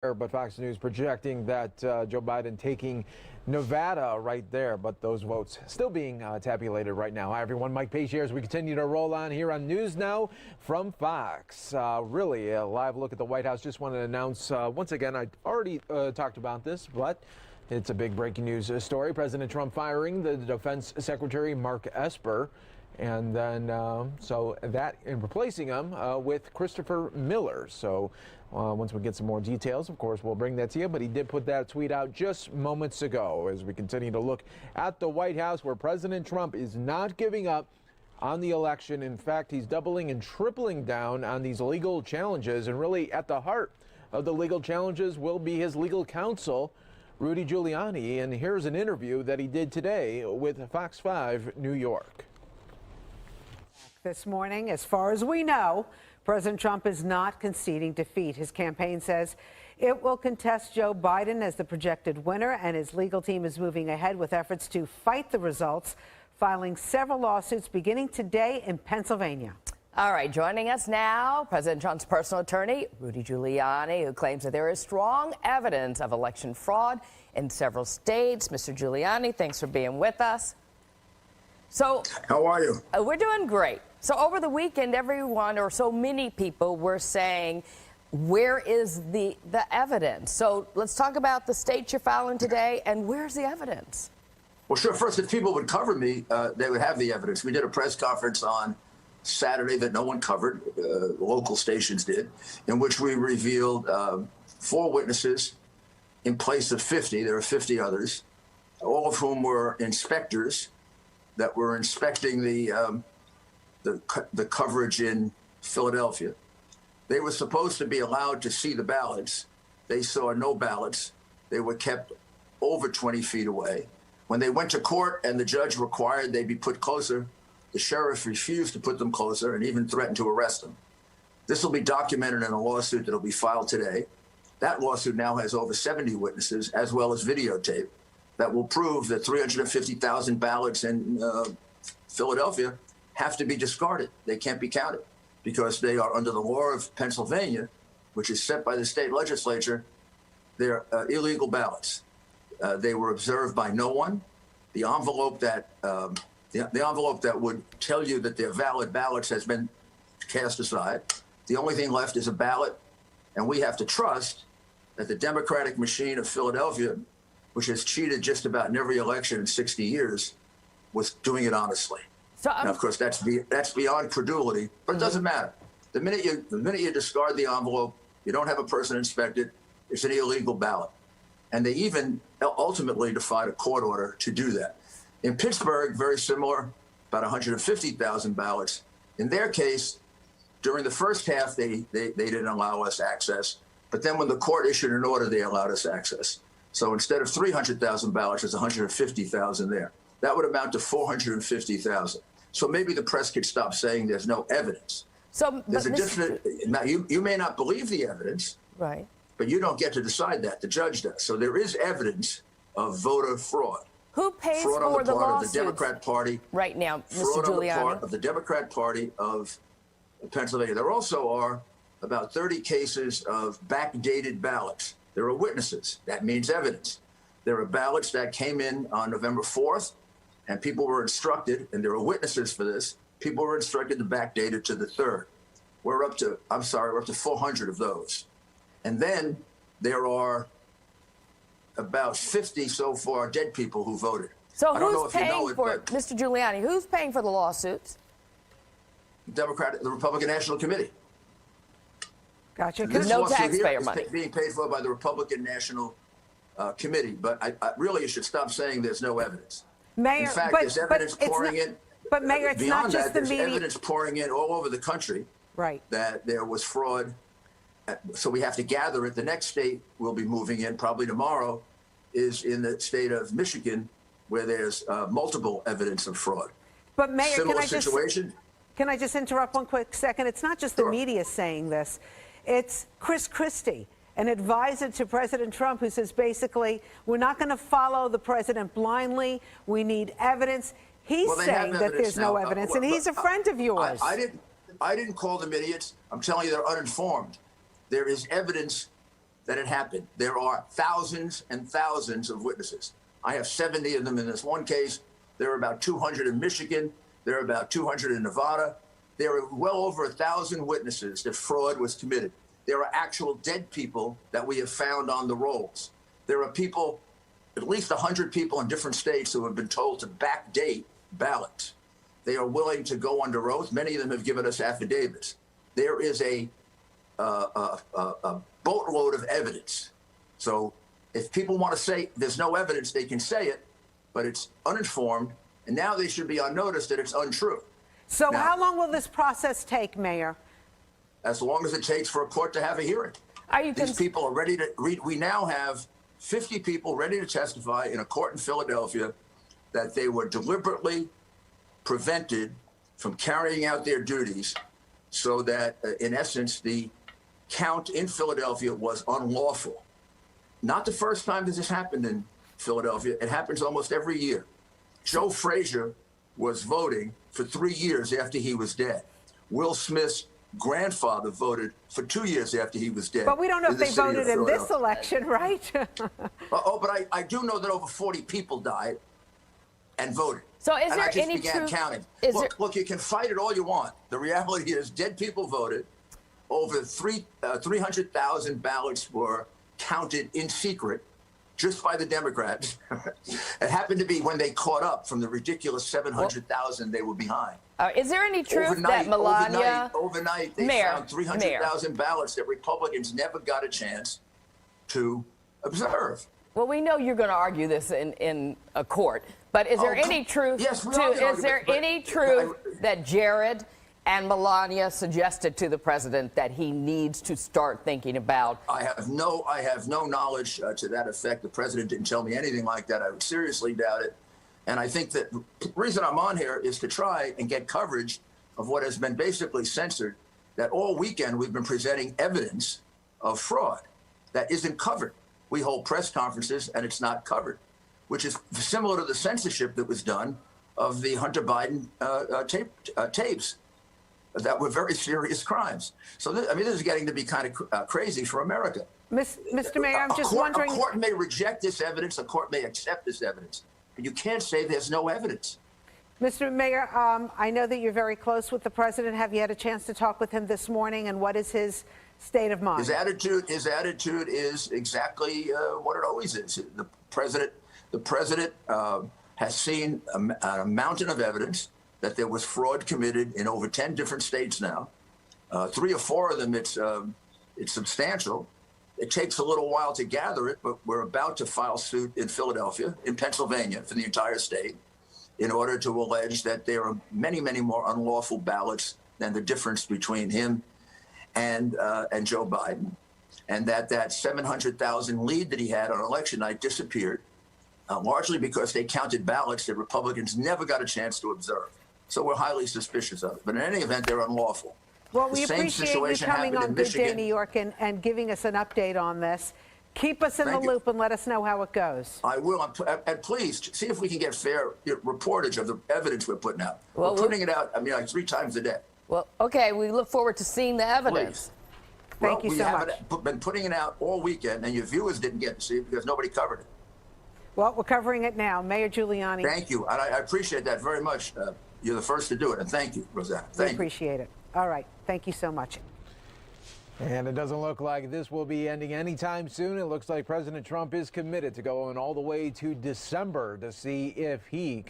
But Fox News projecting that Joe Biden taking Nevada right there, but those votes still being tabulated right now. Hi, everyone. Mike Page here as we continue to roll on here on News Now from Fox. Really a live look at the White House. Just wanted to announce once again, I already talked about this, but it's a big breaking news story. President Trump firing the Defense Secretary Mark Esper. And then so that and replacing him with Christopher Miller. So once we get some more details, of course, we'll bring that to you. But he did put that tweet out just moments ago as we continue to look at the White House, where President Trump is not giving up on the election. In fact, he's doubling and tripling down on these legal challenges. And really at the heart of the legal challenges will be his legal counsel, Rudy Giuliani. And here's an interview that he did today with Fox 5 New York. This morning, as far as we know, President Trump is not conceding defeat. His campaign says it will contest Joe Biden as the projected winner, and his legal team is moving ahead with efforts to fight the results, filing several lawsuits beginning today in Pennsylvania. All right, joining us now, President Trump's personal attorney, Rudy Giuliani, who claims that there is strong evidence of election fraud in several states. Mr. Giuliani, thanks for being with us. So, how are you? We're doing great. So over the weekend, everyone or so many people were saying, where is the evidence? So let's talk about the states you're filing today, and where's the evidence? Well, sure. First, if people would cover me, they would have the evidence. We did a press conference on Saturday that no one covered, local stations did, in which we revealed 4 witnesses in place of 50. There were 50 others, all of whom were inspectors that were inspecting the coverage in Philadelphia. They were supposed to be allowed to see the ballots. They saw no ballots. They were kept over 20 feet away. When they went to court and the judge required they be put closer, the sheriff refused to put them closer and even threatened to arrest them. This will be documented in a lawsuit that will be filed today. That lawsuit now has over 70 witnesses, as well as videotape, that will prove that 350,000 ballots in Philadelphia have to be discarded. They can't be counted because they are under the law of Pennsylvania, which is set by the state legislature. They're illegal ballots. They were observed by no one. The envelope that the envelope that would tell you that they're valid ballots has been cast aside. The only thing left is a ballot, and we have to trust that the Democratic machine of Philadelphia, which has cheated just about in every election in 60 years, was doing it honestly. So, now, of course, that's beyond credulity, but it doesn't matter. The minute you discard the envelope, you don't have a person inspected, it's an illegal ballot. And they even ultimately defied a court order to do that. In Pittsburgh, very similar, about 150,000 ballots. In their case, during the first half, they didn't allow us access. But then when the court issued an order, they allowed us access. So instead of 300,000 ballots, there's 150,000 there. That would amount to 450,000. So maybe the press could stop saying there's no evidence. So there's a different. Now you may not believe the evidence, right? But you don't get to decide that. The judge does. So there is evidence of voter fraud. Who pays fraud for on the the part lawsuits of the Democrat Party right now, Mr. Fraud Giuliani? on the part of the Democrat Party of Pennsylvania. There also are about 30 cases of backdated ballots. There are witnesses. That means evidence. There are ballots that came in on November 4th, and people were instructed, and there are witnesses for this, people were instructed to backdate it to the 3rd. We're up to 400 of those. And then there are about 50 so far dead people who voted. So who's paying for it, Mr. Giuliani? Who's paying for the lawsuits? The Republican National Committee. Gotcha. No taxpayer money being paid for by the Republican National Committee. But I really, you should stop saying there's no evidence. Mayor, in fact, there's evidence pouring in. But Mayor, it's not just the media. There's evidence pouring in all over the country, right, that there was fraud. So we have to gather it. The next state we'll be moving in probably tomorrow is in the state of Michigan, where there's multiple evidence of fraud. But Mayor, Similar situation. Can I just interrupt one quick second? It's not just the media saying this. It's Chris Christie, an advisor to President Trump, who says basically, we're not going to follow the president blindly. We need evidence. He's saying that there's no evidence, and he's a friend of yours. I didn't call them idiots. I'm telling you, they're uninformed. There is evidence that it happened. There are thousands and thousands of witnesses. I have 70 of them in this one case. There are about 200 in Michigan. There are about 200 in Nevada. There are well over 1,000 witnesses that fraud was committed. There are actual dead people that we have found on the rolls. There are people, at least 100 people in different states who have been told to backdate ballots. They are willing to go under oath. Many of them have given us affidavits. There is a boatload of evidence. So if people want to say there's no evidence, they can say it, but it's uninformed, and now they should be on notice that it's untrue. So now, how long will this process take, Mayor? As long as it takes for a court to have a hearing. Are you These people are ready to read. We now have 50 people ready to testify in a court in Philadelphia that they were deliberately prevented from carrying out their duties, so that, in essence, the count in Philadelphia was unlawful. Not the first time this has happened in Philadelphia. It happens almost every year. Joe Frazier was voting for 3 years after he was dead. Will Smith's grandfather voted for 2 years after he was dead. But we don't know if they voted in this election, right? But I do know that over 40 people died and voted. So is and there I just any began truth? counting. Look, Look, you can fight it all you want. The reality is dead people voted. Over 300,000 ballots were counted in secret just by the Democrats. It happened to be when they caught up from the ridiculous 700,000 they were behind. Is there any truth that Melania... Overnight, they found 300,000 ballots that Republicans never got a chance to observe. Well, we know you're going to argue this in a court, but is there any truth? Yes, we is there any truth that Jared and Melania suggested to the president that he needs to start thinking about? I have no knowledge to that effect. The president didn't tell me anything like that. I would seriously doubt it. And I think that the reason I'm on here is to try and get coverage of what has been basically censored, that all weekend we've been presenting evidence of fraud that isn't covered. We hold press conferences and it's not covered, which is similar to the censorship that was done of the Hunter Biden tapes that were very serious crimes. So, this is getting to be kind of crazy for America. Mr. Mayor, I'm just wondering... A court may reject this evidence, a court may accept this evidence, but you can't say there's no evidence. Mr. Mayor, I know that you're very close with the president. Have you had a chance to talk with him this morning, and what is his state of mind? His attitude is exactly what it always is. The president has seen a mountain of evidence that there was fraud committed in over 10 different states now. 3 or 4 of them, it's substantial. It takes a little while to gather it, but we're about to file suit in Philadelphia, in Pennsylvania, for the entire state, in order to allege that there are many, many more unlawful ballots than the difference between him and Joe Biden, and that 700,000 lead that he had on election night disappeared, largely because they counted ballots that Republicans never got a chance to observe. So we're highly suspicious of it. But in any event, they're unlawful. Well, we appreciate you coming on Good Day New York and giving us an update on this. Keep us in the loop and let us know how it goes. I will. And please, see if we can get fair reportage of the evidence we're putting out. Well, we're putting it out, like 3 times a day. Well, okay, we look forward to seeing the evidence. Please. Thank you so much. We haven't been putting it out all weekend, and your viewers didn't get to see it because nobody covered it. Well, we're covering it now. Mayor Giuliani. Thank you. And I appreciate that very much. You're the first to do it. And thank you, Rosanna. Thank you. Appreciate it. All right. Thank you so much. And it doesn't look like this will be ending anytime soon. It looks like President Trump is committed to going all the way to December to see if he can